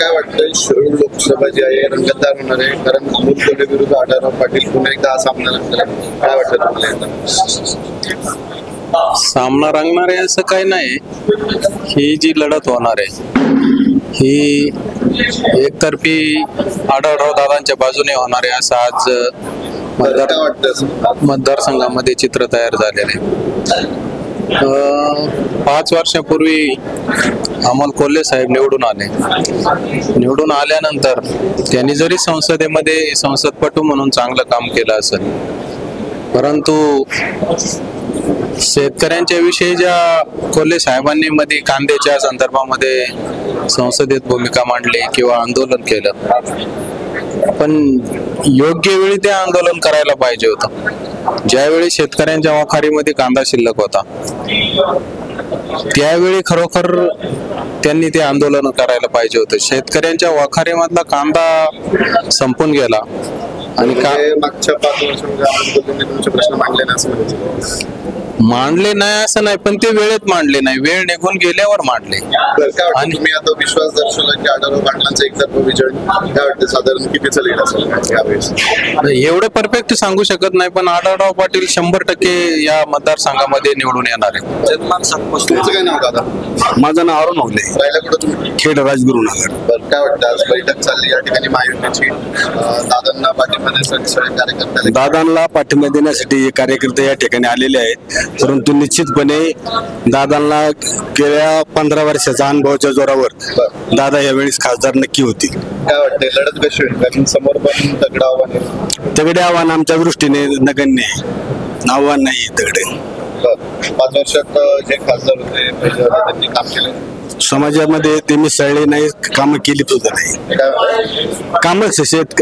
काय वाटतं शिरूर लोकसभा जी आहे रंगतदार होणार आहे, कारण अमोल कोल्हे विरुद्ध आढळराव पाटील पुन्हा एकदा हा सामना रंगला. काय वाटतं तुम्हाला? सामना रंगणार आहे असं काही नाही. ही जी लढत होणार आहे ही एकतर्फी आढळराव दादांच्या बाजूने होणार आहे असं आज मतदारसंघामध्ये चित्र तयार झालेलं आहे. 5 वर्षापूर्वी अमोल कोल्हे साहेब निवडून आल्यानंतर त्यांनी जरी संसदेमध्ये संसदपटू म्हणून चांगलं काम केलं असेल, परंतु शेतकऱ्यांच्या विषयी ज्या कोल्हे साहेबांनी मध्ये कांद्याच्या संदर्भामध्ये संसदेत भूमिका मांडली किंवा आंदोलन केलं, पण योग्य वेळी ते आंदोलन करायला पाहिजे होतं. ज्यावेळी शेतकऱ्यांच्या वाखारीमध्ये कांदा शिल्लक होता त्यावेळी खरोखर त्यांनी ते आंदोलन करायला पाहिजे होतं. शेतकऱ्यांच्या वाखारीमधला कांदा संपून गेला आणि मागच्या 5 वर्षांमध्ये तुमचे प्रश्न मांडले नाही असं म्हणायचं? मांडले नाही असं नाही, पण ते वेळेत मांडले नाही, वेळ निघून गेल्यावर मांडले. आणि तुम्ही आता विश्वास दर्शवला की आढळराव पाटलांचा एकतर्फी विजय, काय वाटतं साधारण कितीचं लीड असेल यावेळेस? एवढं परफेक्ट सांगू शकत नाही, पण आढळराव पाटील 100% या मतदारसंघामध्ये निवडून येणार आहे. तुमचं काय नाव दादा? माझं नाव अरुण होले, राहिला कुठं तुम्ही? खेड राजगुरुनगर. बरं, काय वाटतं आज बैठक चालली या ठिकाणी महायुतीची, दादांना पाठिंबा देण्यासाठी सगळे कार्यकर्ते? दादांना पाठिंबा देण्यासाठी कार्यकर्ते या ठिकाणी आलेले आहेत, परंतु निश्चितपणे दादांना गेल्या 15 वर्षाच्या अनुभवाच्या जोरावर दादा यावेळेस खासदार नक्की होतील. काय वाटतंय लढत कशी होईल? कारण समोर पण तगडं आव्हान आहे. तगडे आव्हान आमच्या दृष्टीने नगण्य आहे, आव्हान नाही तगडे. 5 वर्षात जे खासदार होते पहिले त्यांनी काम केले समाजामध्ये, ते मिसळले नाही, कामं केली सुद्धा नाही. कामच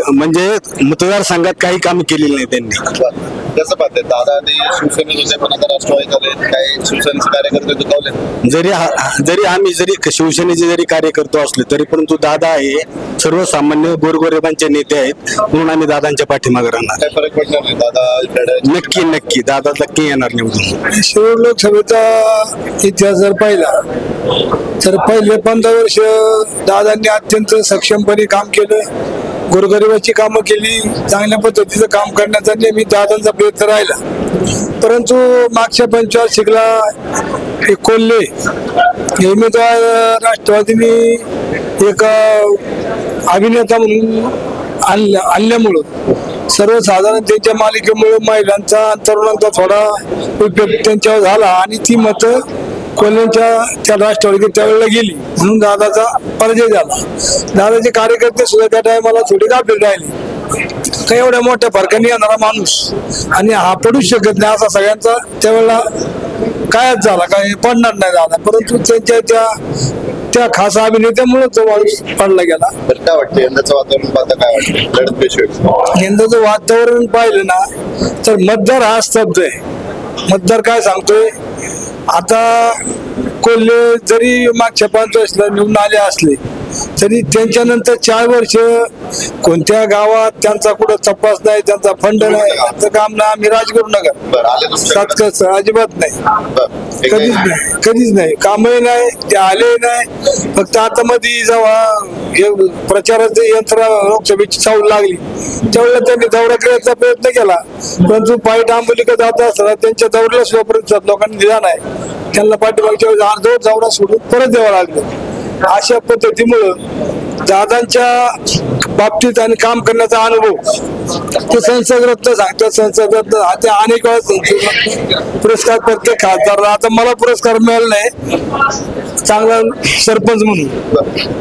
म्हणजे मतदारसंघात काही कामं केलेली नाही त्यांनी. कसं पाहते दादा ते शिवसेनेत होते पण आता राष्ट्रवादीत आले, काही शिवसेनेचे कार्यकर्ते दुखावले? जरी आम्ही शिवसेनेचे जरी कार्यकर्ते असले तरी परंतु दादा हे सर्वसामान्य गोरगरिबांचे नेते आहेत, म्हणून आम्ही दादांच्या पाठीमागे राहणार. काय फरक पडणार नाही दादा? नक्की दादा नक्की येणार निवडून. शिरूर लोकसभेचा इतिहास जर पाहिला तर पहिले 15 वर्ष दादांनी अत्यंत सक्षमपणे काम केलं, गोरगरिबाची कामं केली, चांगल्या पद्धतीचं काम करण्याचा नेहमी दादांचा प्रयत्न राहिला. परंतु मागच्या 45 एक कोल्हे हे उमेदवार राष्ट्रवादीने एक अभिनेता म्हणून आणल्यामुळं सर्वसाधारण त्यांच्या मालिकेमुळे महिलांचा आणि तरुणांचा थोडा उपयोग त्यांच्यावर झाला आणि ती मतं कोल्ह्यांच्या त्या राष्ट्रवादीत त्यावेळेला गेली, म्हणून दादाचा पराजय झाला. दादाचे कार्यकर्ते सुद्धा त्या टायमाला थोडी गाफील राहिले. काही एवढ्या मोठ्या फरकाने येणारा माणूस आणि हा पडूच शकत नाही असा सगळ्यांचा त्यावेळेला कायच झाला, काही पडणार नाही झाला. परंतु त्यांच्या त्या खास अभिनेत्यामुळे तो माणूस पडला गेला. काय वाटतं यंदाचं वातावरण पाहता? काय वाटतं लढत कशी होईल? यंदाचं वातावरण पाहिलं ना तर मतदार हा स्तब्ध आहे. मतदार काय सांगतोय, आता कोल्हे जरी मागच्या 5 वर्षाला निवडून आले असले तरी त्यांच्यानंतर 4 वर्ष कोणत्या गावात त्यांचा कुठं तपास नाही, त्यांचा फंड नाही, त्यांचं काम ना. आम्ही राजगुरुनगर सातकस अजिबात नाही, कधीच नाही, कामही नाही, ते आले नाही. फक्त आता मध्ये जेव्हा प्रचाराचं यंत्र लोकसभेची चावू लागली त्यावेळेला त्यांनी दौरा करायचा प्रयत्न केला, परंतु पायी आंबोलीकडे जात असताना त्यांच्या दौऱ्याला सुद्धा प्रतिसाद लोकांनी दिला नाही. त्यांना पाठीमागच्या वेळेस अर्धवट दौरा सोडून परत द्यावं लागलं. अशा पद्धतीमुळं दादांच्या बाबतीत आणि काम करण्याचा अनुभव ते संसद रत्न सांगतात. संसद रत्न आता अनेक वेळा पुरस्कार प्रत्येक खासदार, आता मला पुरस्कार मिळाला नाही चांगला सरपंच म्हणून,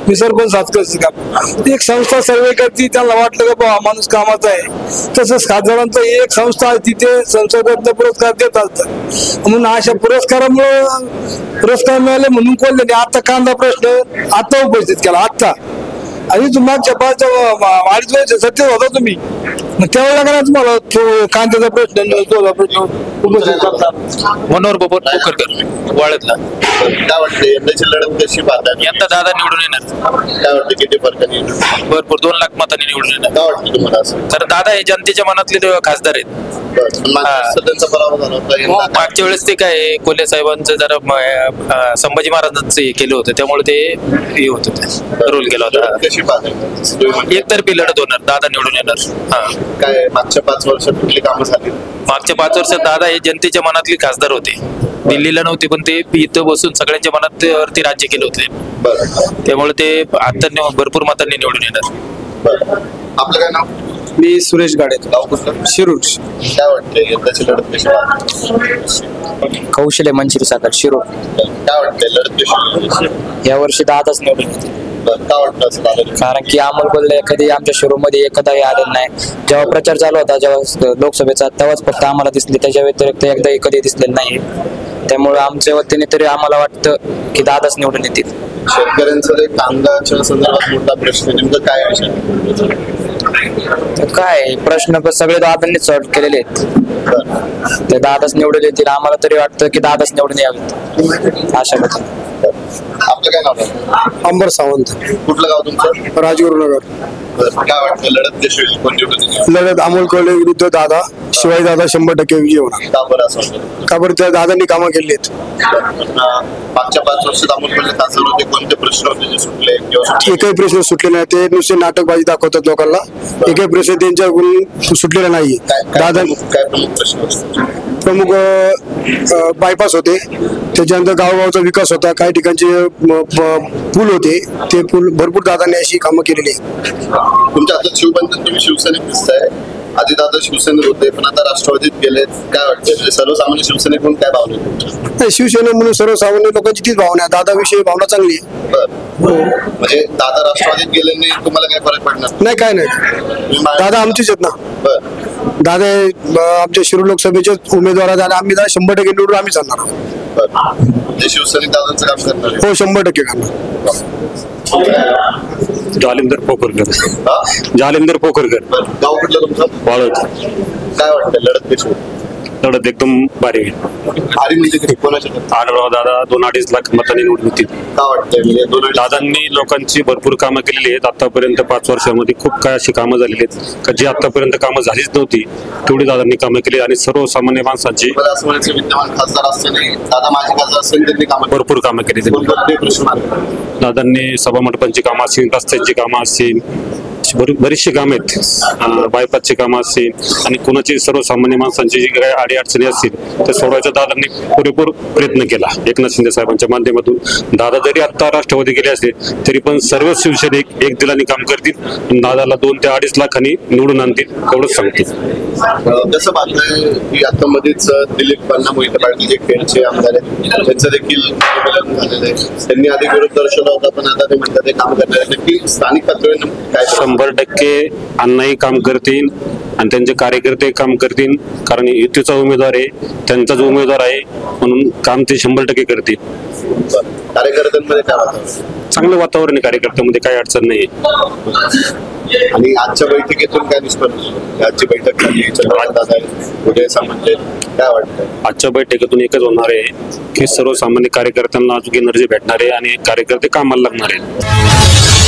मी सरपंच सातकरचं काम. एक संस्था सर्वे करते, त्यांना वाटलं का बाबा माणूस कामाचा आहे, तसंच खासदारांचं एक संस्था आहे तिथे संसद रत्न पुरस्कार देत असतात. म्हणून अशा पुरस्कारामुळे पुरस्कार मिळाले म्हणून कोल्हे आता कांदा प्रश्न आता उपस्थित केला. आता आणि मागच्या 2.5 वर्ष सत्तेत होता तुम्ही, मग त्यावेळेला का तुम्हाला कांद्याचा प्रश्न मनोहर बबन पोखरकर वाळदला. काय वाटतं यंदाची लढत कशी पाहताय? यंदा दादा निवडून येणार. काय वाटतं किती फरकाने येणार? भरपूर 2 लाख मतांनी निवडून येणार. काय वाटतं तुम्हाला असं? कारण दादा हे जनतेच्या मनातले खासदार आहेत. त्यांचा पराभव झाला होता यंदा. मागच्या वेळेस ते काय कोल्हे साहेबांचं जरा संभाजी महाराजांचं हे केलं होतं, त्यामुळे ते हे होत होते, रोल केला होता. लढत कशी पाहताय? एकतर्फी लढत होणार, दादा निवडून येणार. हा, काय मागच्या 5 वर्षात कुठली कामं झाली? मागच्या 5 वर्षात दादा हे जनतेच्या मनातले खासदार होते. दिल्लीला नव्हते, पण ते इथं बसून सगळ्यांच्या मनात वरती राज्य केलं होते. बरं त्यामुळे ते आता भरपूर मतांनी निवडून येणार. बरं. आपलं काय नाव? मी सुरेश गाडे, गाव कुठलं? शिरूर. काय वाटतंय यंदाची लढत कशी पाहताय? कौशल्य मंचिर साखर शिरूर. काय वाटतंय लढत कशी होईल? या वर्षी दादाच निवडून येते. बरं. काय वाटतं असं झालं? कारण की अमोल कोल्हे कधी आमच्या शिरूरमध्ये एकदाही आलेला नाही. जेव्हा प्रचार चालू होता जेव्हा लोकसभेचा, तेव्हाच फक्त आम्हाला दिसले, त्याच्या व्यतिरिक्त एकदाही कधी दिसलेलं नाही. त्यामुळे आमच्या वतीने तरी आम्हाला वाटतं की दादाच निवडून येतील. शेतकऱ्यांचा जे कांद्याच्या संदर्भात मोठा प्रश्न आहे, नेमकं काय विषय? तर काय प्रश्न पण सगळे दादांनीच सॉल्व्ह केलेले आहेत. ते दादाच निवडून येतील. आम्हाला तरी वाटतं की दादाच निवडून यावेत अशा बद्दल. आपलं काय नाव आहे? अंबर सावंत, कुठलं गाव तुमचं? राजगुरुनगर. बरं. काय वाटतं लढत कशी होईल? कोण निवडून येईल? लढत अमोल कोल्हे विरुद्ध दादा. शिवाय दादा 100% विजय होणार. का बरं असं वाटतं? का बरं? त्या दादांनी कामं केली आहेत. मागच्या 5 वर्षात अमोल कोल्हे खासदार होते, कोणते प्रश्न होते जे सुटले किंवा सुटले? एकही प्रश्न सुटले नाही. ते नुसते नाटकबाजी दाखवतात लोकांना. एकही प्रश्न त्यांच्याकडून सुटलेला नाहीये. दादा काय प्रमुख प्रश्न होते? प्रमुख बायपास होते, त्याच्यानंतर गावगावचा विकास होता, काही ठिकाणचे पूल होते, ते पूल भरपूर दादांनी अशी कामं केलेली आहेत. तुमच्या हातात शिवबंधन, तुम्ही शिवसैनिक दिसताय. आधी दादा शिवसेनेत होते, पण आता राष्ट्रवादीत गेलेत. काय वाटतंय म्हणजे सर्वसामान्य शिवसैनिक म्हणून काय भावना आहे तुमच्या? नाही, शिवसेना म्हणून सर्वसामान्य लोकांची तीच भावना आहे. दादाविषयी भावना चांगली आहे. बरं. म्हणजे दादा राष्ट्रवादीत गेल्याने तुम्हाला काय फरक पडणार? नाही, काय नाही. तुम्ही मा- दादा आमचीच आहेत ना. बरं. दादा आमच्या शिरूर लोकसभेचे उमेदवार आहेत आणि आम्ही 100% निवडून आम्ही चालणार आहोत. बरं. म्हणजे शिवसैनिक दादांचं काम करणार आहे. हो, 100% करणार. जालिंदर पोखरकर. हा? जालिंदर पोखरकर बरं. गाव कुठलं तुमचं? वाळद. काय वाटतं लढत कशी होईल? लढत एकदम भारी आहे. आणि म्हणजे किती कोणाच्या आढळराव दादा 2-2.5 लाख मतांनी निवडून येतील. काय वाटतंय म्हणजे दोन दादांनी लोकांची भरपूर कामं केलेली आहेत. आतापर्यंत 5 वर्षामध्ये खूप काय अशी कामं झालेली आहेत का जी आतापर्यंत कामं झालीच नव्हती, तेवढी दादांनी कामं केली. आणि सर्वसामान्य माणसांची मला असं म्हणायचं विद्यमान खासदार असताना दादा माझे खासदार असतील त्यांनी कामं भरपूर कामं केली त्यांनी. कोणते प्रश्न आले? दादांनी सभामंडपांची कामं असतील, रस्त्यांची कामं असतील, बरीचशी कामं आहेत, बायपासची कामं असतील, आणि कोणाची सर्वसामान्य माणसांची जी काही अडीअडचणी असतील ते सोडवायचा दादांनी पुरेपूर प्रयत्न केला एकनाथ शिंदे साहेबांच्या माध्यमातून. दादा जरी आता राष्ट्रवादी गेले असले तरी पण सर्व शिवसैनिक एक दिलाने काम करतील. दादाला 2 ते 2.5 लाखांनी निवडून आणतील एवढंच सांगतील. जसं बातमी की आता मध्येच दिलीप पन्ना मोहिते पाटील जे खेळचे आमदार आहेत त्यांचं देखील निवेदन झालेलं आहे. त्यांनी आधी विरोध दर्शवला होता, पण आता ते म्हणतात ते काम करणार आहे. नक्की स्थानिक पातळीवर काय 100% अण्णाही काम करतील आणि त्यांचे कार्यकर्ते काम करतील, कारण युतीचा उमेदवार आहे, त्यांचाच उमेदवार आहे, म्हणून काम ते 100% करतील. कार्यकर्त्यांमध्ये काय वाटतं? चांगलं वातावरण आहे कार्यकर्त्यांमध्ये, काही अडचण नाही. आणि आजच्या बैठकीतून काय निष्पन्न? आजची बैठक झाली, चंद्रकांत उदय सामंत काय वाटतं? आजच्या बैठकीतून एकच होणार आहे की सर्वसामान्य कार्यकर्त्यांना अजून एनर्जी भेटणार आहे आणि कार्यकर्ते कामाला लागणार आहेत.